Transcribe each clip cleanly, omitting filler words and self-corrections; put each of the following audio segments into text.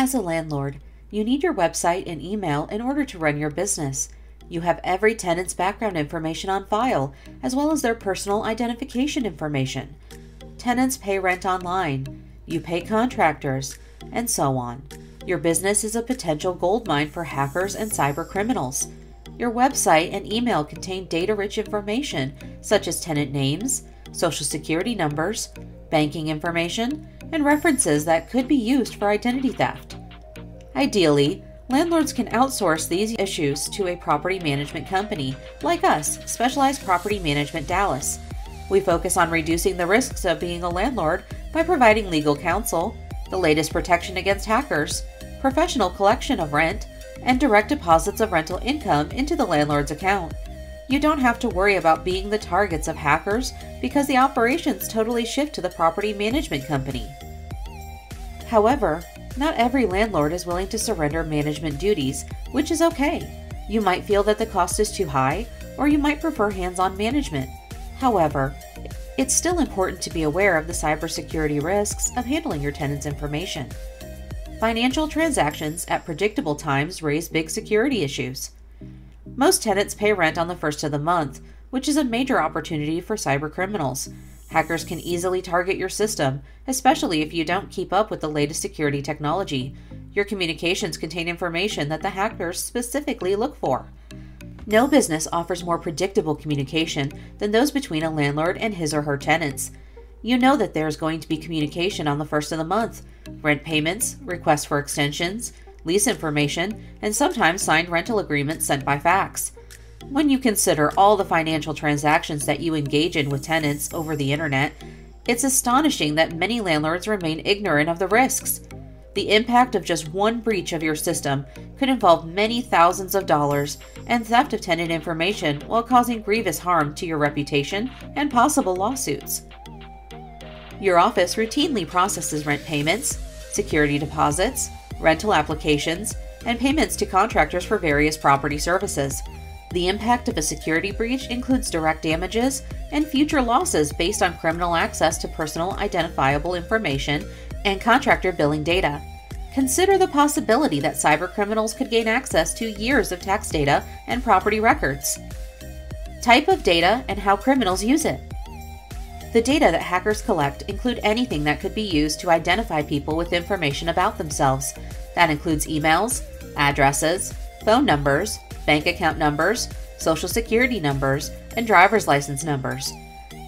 As a landlord, you need your website and email in order to run your business. You have every tenant's background information on file, as well as their personal identification information. Tenants pay rent online, you pay contractors, and so on. Your business is a potential goldmine for hackers and cyber criminals. Your website and email contain data-rich information such as tenant names, social security numbers, banking information, and references that could be used for identity theft. Ideally, landlords can outsource these issues to a property management company like us, Specialized Property Management Dallas. We focus on reducing the risks of being a landlord by providing legal counsel, the latest protection against hackers, professional collection of rent, and direct deposits of rental income into the landlord's account. You don't have to worry about being the targets of hackers because the operations totally shift to the property management company. However, not every landlord is willing to surrender management duties, which is okay. You might feel that the cost is too high, or you might prefer hands-on management. However, it's still important to be aware of the cybersecurity risks of handling your tenants' information. Financial transactions at predictable times raise big security issues. Most tenants pay rent on the first of the month, which is a major opportunity for cybercriminals. Hackers can easily target your system, especially if you don't keep up with the latest security technology. Your communications contain information that the hackers specifically look for. No business offers more predictable communication than those between a landlord and his or her tenants. You know that there is going to be communication on the first of the month, rent payments, requests for extensions, lease information, and sometimes signed rental agreements sent by fax. When you consider all the financial transactions that you engage in with tenants over the internet, it's astonishing that many landlords remain ignorant of the risks. The impact of just one breach of your system could involve many thousands of dollars and theft of tenant information while causing grievous harm to your reputation and possible lawsuits. Your office routinely processes rent payments, security deposits, rental applications, and payments to contractors for various property services. The impact of a security breach includes direct damages and future losses based on criminal access to personal identifiable information and contractor billing data. Consider the possibility that cybercriminals could gain access to years of tax data and property records. Type of data and how criminals use it. The data that hackers collect include anything that could be used to identify people with information about themselves. That includes emails, addresses, phone numbers, bank account numbers, social security numbers, and driver's license numbers.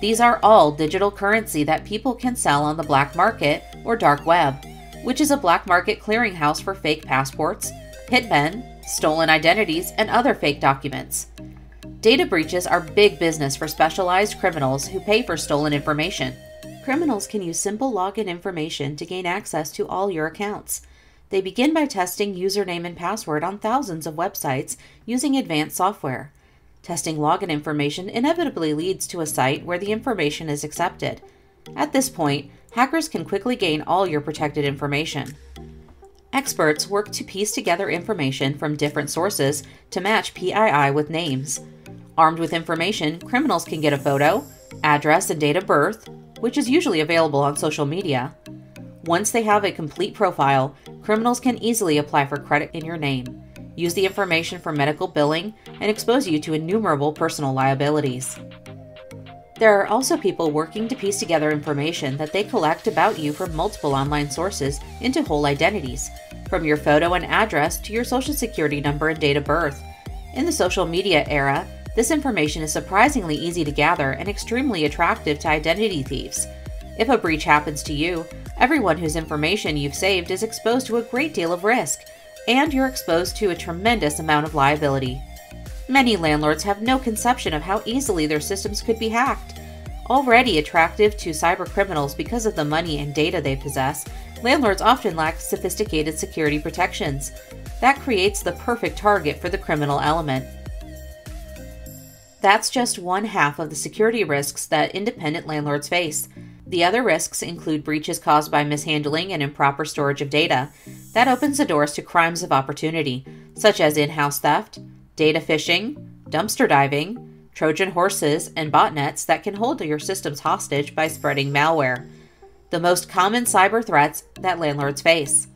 These are all digital currency that people can sell on the black market or dark web, which is a black market clearinghouse for fake passports, hitmen, stolen identities, and other fake documents. Data breaches are big business for specialized criminals who pay for stolen information. Criminals can use simple login information to gain access to all your accounts. They begin by testing username and password on thousands of websites using advanced software. Testing login information inevitably leads to a site where the information is accepted. At this point, hackers can quickly gain all your protected information. Experts work to piece together information from different sources to match PII with names. Armed with information, criminals can get a photo, address, and date of birth, which is usually available on social media. Once they have a complete profile, criminals can easily apply for credit in your name, use the information for medical billing, and expose you to innumerable personal liabilities. There are also people working to piece together information that they collect about you from multiple online sources into whole identities, from your photo and address to your social security number and date of birth. In the social media era, this information is surprisingly easy to gather and extremely attractive to identity thieves. If a breach happens to you, everyone whose information you've saved is exposed to a great deal of risk, and you're exposed to a tremendous amount of liability. Many landlords have no conception of how easily their systems could be hacked. Already attractive to cybercriminals because of the money and data they possess, landlords often lack sophisticated security protections. That creates the perfect target for the criminal element. That's just one half of the security risks that independent landlords face. The other risks include breaches caused by mishandling and improper storage of data. That opens the doors to crimes of opportunity, such as in-house theft, data phishing, dumpster diving, Trojan horses, and botnets that can hold your systems hostage by spreading malware. The most common cyber threats that landlords face.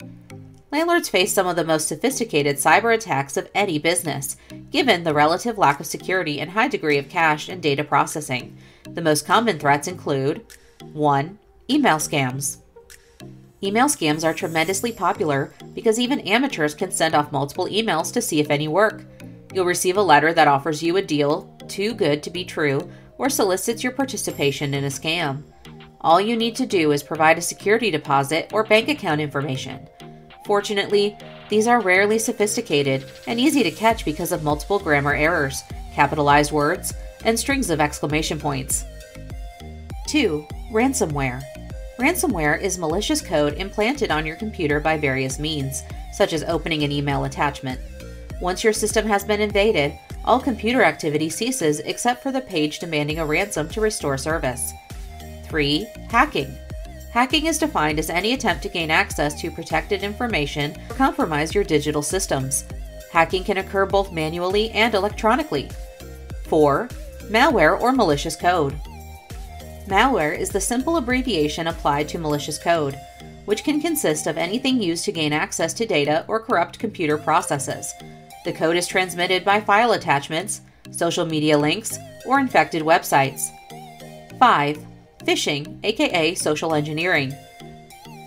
Landlords face some of the most sophisticated cyber attacks of any business, given the relative lack of security and high degree of cache and data processing. The most common threats include 1. Email scams. Email scams are tremendously popular because even amateurs can send off multiple emails to see if any work. You'll receive a letter that offers you a deal too good to be true or solicits your participation in a scam. All you need to do is provide a security deposit or bank account information. Fortunately, these are rarely sophisticated and easy to catch because of multiple grammar errors, capitalized words, and strings of exclamation points. 2. Ransomware. Ransomware is malicious code implanted on your computer by various means, such as opening an email attachment. Once your system has been invaded, all computer activity ceases except for the page demanding a ransom to restore service. 3. Hacking. Hacking is defined as any attempt to gain access to protected information or compromise your digital systems. Hacking can occur both manually and electronically. 4. Malware or malicious code. Malware is the simple abbreviation applied to malicious code, which can consist of anything used to gain access to data or corrupt computer processes. The code is transmitted by file attachments, social media links, or infected websites. 5. Phishing, aka social engineering.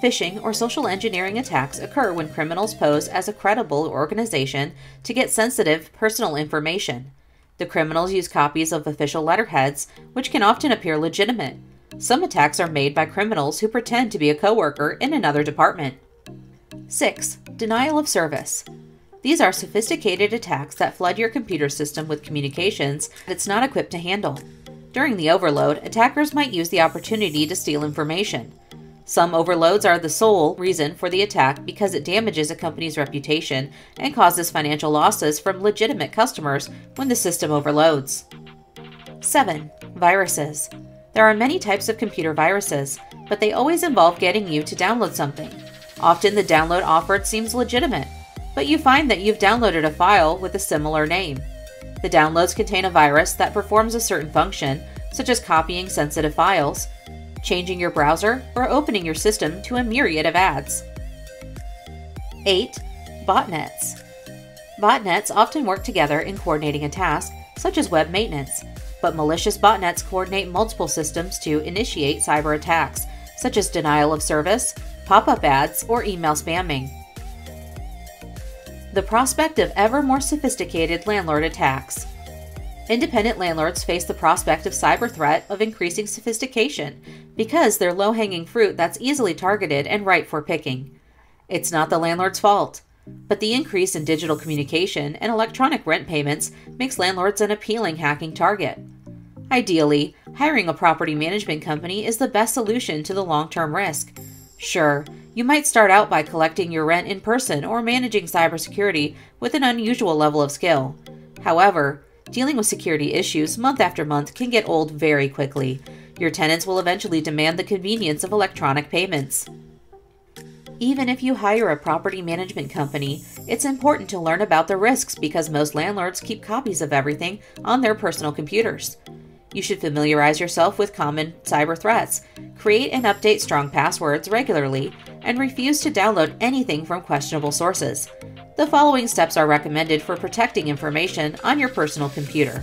Phishing or social engineering attacks occur when criminals pose as a credible organization to get sensitive personal information. The criminals use copies of official letterheads, which can often appear legitimate. Some attacks are made by criminals who pretend to be a coworker in another department. 6. Denial of service. These are sophisticated attacks that flood your computer system with communications that it's not equipped to handle. During the overload, attackers might use the opportunity to steal information. Some overloads are the sole reason for the attack because it damages a company's reputation and causes financial losses from legitimate customers when the system overloads. 7. Viruses. There are many types of computer viruses, but they always involve getting you to download something. Often the download offered seems legitimate, but you find that you've downloaded a file with a similar name. The downloads contain a virus that performs a certain function, such as copying sensitive files, changing your browser, or opening your system to a myriad of ads. 8. Botnets. Botnets often work together in coordinating a task, such as web maintenance, but malicious botnets coordinate multiple systems to initiate cyber attacks, such as denial of service, pop-up ads, or email spamming. The prospect of ever more sophisticated landlord attacks. Independent landlords face the prospect of cyber threat of increasing sophistication because they're low-hanging fruit that's easily targeted and ripe for picking. It's not the landlord's fault, but the increase in digital communication and electronic rent payments makes landlords an appealing hacking target. Ideally, hiring a property management company is the best solution to the long-term risk. Sure, you might start out by collecting your rent in person or managing cybersecurity with an unusual level of skill. However, dealing with security issues month after month can get old very quickly. Your tenants will eventually demand the convenience of electronic payments. Even if you hire a property management company, it's important to learn about the risks because most landlords keep copies of everything on their personal computers. You should familiarize yourself with common cyber threats, create and update strong passwords regularly, and refuse to download anything from questionable sources. The following steps are recommended for protecting information on your personal computer.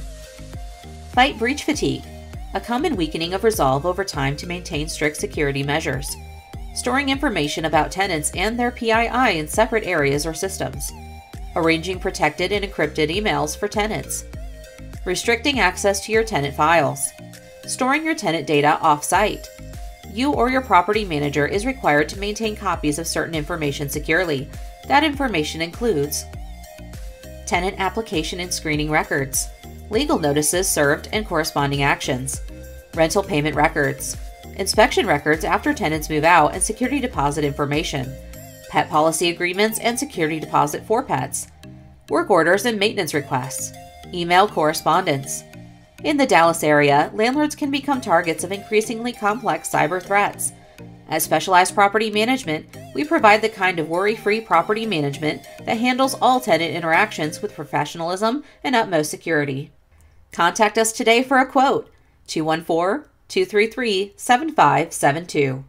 Fight breach fatigue, a common weakening of resolve over time to maintain strict security measures. Storing information about tenants and their PII in separate areas or systems. Arranging protected and encrypted emails for tenants. Restricting access to your tenant files. Storing your tenant data off-site. You or your property manager is required to maintain copies of certain information securely. That information includes tenant application and screening records, legal notices served and corresponding actions, rental payment records, inspection records after tenants move out and security deposit information, pet policy agreements and security deposit for pets, work orders and maintenance requests, email correspondence. In the Dallas area, landlords can become targets of increasingly complex cyber threats. At Specialized Property Management, we provide the kind of worry-free property management that handles all tenant interactions with professionalism and utmost security. Contact us today for a quote, 214-233-7572.